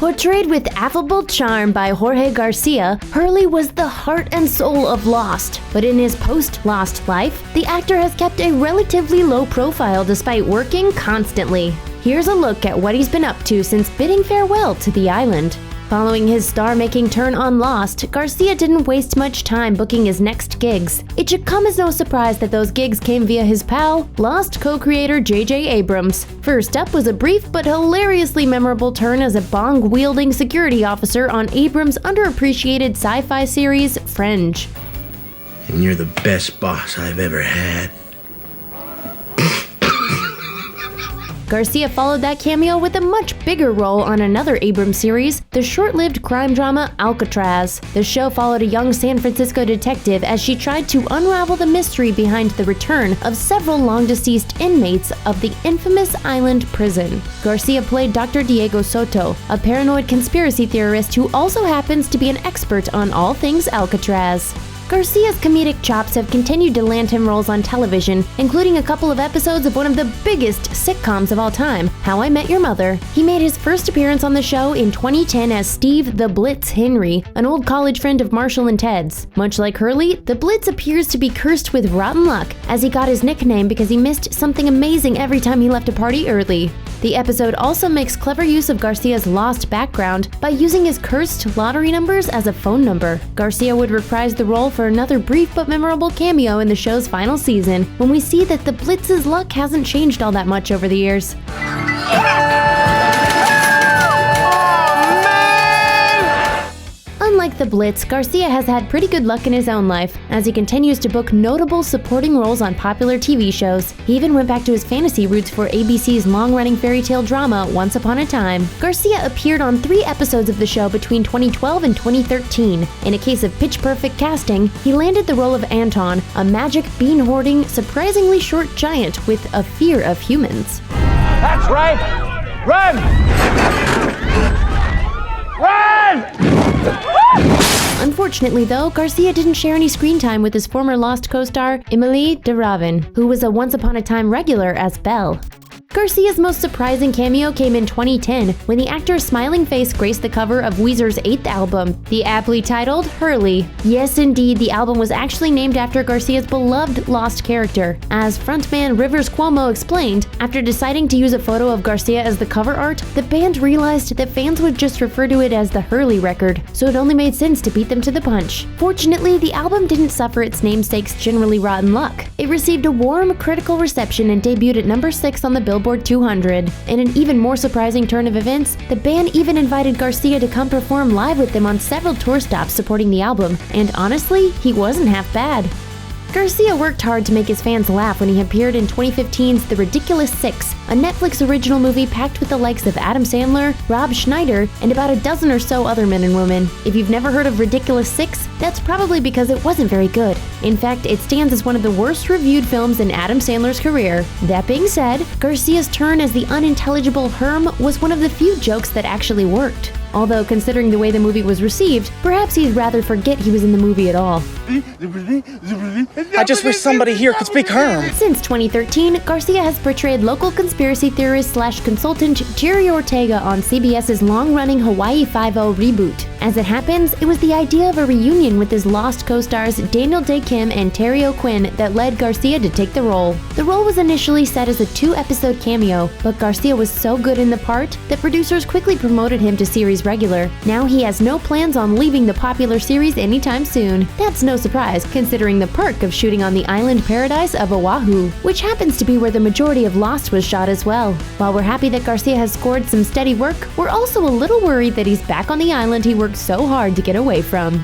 Portrayed with affable charm by Jorge Garcia, Hurley was the heart and soul of Lost, but in his post-Lost life, the actor has kept a relatively low profile despite working constantly. Here's a look at what he's been up to since bidding farewell to the island. Following his star-making turn on Lost, Garcia didn't waste much time booking his next gigs. It should come as no surprise that those gigs came via his pal, Lost co-creator J.J. Abrams. First up was a brief but hilariously memorable turn as a bong-wielding security officer on Abrams' underappreciated sci-fi series, Fringe. And you're the best boss I've ever had. Garcia followed that cameo with a much bigger role on another Abrams series, the short-lived crime drama Alcatraz. The show followed a young San Francisco detective as she tried to unravel the mystery behind the return of several long-deceased inmates of the infamous island prison. Garcia played Dr. Diego Soto, a paranoid conspiracy theorist who also happens to be an expert on all things Alcatraz. Garcia's comedic chops have continued to land him roles on television, including a couple of episodes of one of the biggest sitcoms of all time, How I Met Your Mother. He made his first appearance on the show in 2010 as Steve the Blitz Henry, an old college friend of Marshall and Ted's. Much like Hurley, the Blitz appears to be cursed with rotten luck, as he got his nickname because he missed something amazing every time he left a party early. The episode also makes clever use of Garcia's Lost background by using his cursed lottery numbers as a phone number. Garcia would reprise the role for another brief but memorable cameo in the show's final season, when we see that the Blitz's luck hasn't changed all that much over the years. Unlike the Blitz, Garcia has had pretty good luck in his own life, as he continues to book notable supporting roles on popular TV shows. He even went back to his fantasy roots for ABC's long-running fairy tale drama Once Upon a Time. Garcia appeared on 3 episodes of the show between 2012 and 2013. In a case of pitch-perfect casting, he landed the role of Anton, a magic bean-hoarding, surprisingly short giant with a fear of humans. That's right! Run! Run! Unfortunately though, Garcia didn't share any screen time with his former Lost co-star, Emily de Ravin, who was a Once Upon a Time regular as Belle. Garcia's most surprising cameo came in 2010, when the actor's smiling face graced the cover of Weezer's 8th album, the aptly titled Hurley. Yes, indeed, the album was actually named after Garcia's beloved Lost character. As frontman Rivers Cuomo explained, after deciding to use a photo of Garcia as the cover art, the band realized that fans would just refer to it as the Hurley record, so it only made sense to beat them to the punch. Fortunately, the album didn't suffer its namesake's generally rotten luck. It received a warm, critical reception and debuted at number 6 on the Billboard 200. In an even more surprising turn of events, the band even invited Garcia to come perform live with them on several tour stops supporting the album, and honestly, he wasn't half bad. Garcia worked hard to make his fans laugh when he appeared in 2015's The Ridiculous Six, a Netflix original movie packed with the likes of Adam Sandler, Rob Schneider, and about a dozen or so other men and women. If you've never heard of Ridiculous Six, that's probably because it wasn't very good. In fact, it stands as one of the worst reviewed films in Adam Sandler's career. That being said, Garcia's turn as the unintelligible Herm was one of the few jokes that actually worked. Although, considering the way the movie was received, perhaps he'd rather forget he was in the movie at all. I just wish somebody here could speak Herm. Since 2013, Garcia has portrayed local conspiracy theorist/consultant Jerry Ortega on CBS's long-running Hawaii Five-0 reboot. As it happens, it was the idea of a reunion with his Lost co-stars Daniel Day Kim and Terry O'Quinn that led Garcia to take the role. The role was initially set as a 2-episode cameo, but Garcia was so good in the part that producers quickly promoted him to series regular. Now he has no plans on leaving the popular series anytime soon. That's no surprise, considering the perk of shooting on the island paradise of Oahu, which happens to be where the majority of Lost was shot as well. While we're happy that Garcia has scored some steady work, we're also a little worried that he's back on the island he worked so hard to get away from.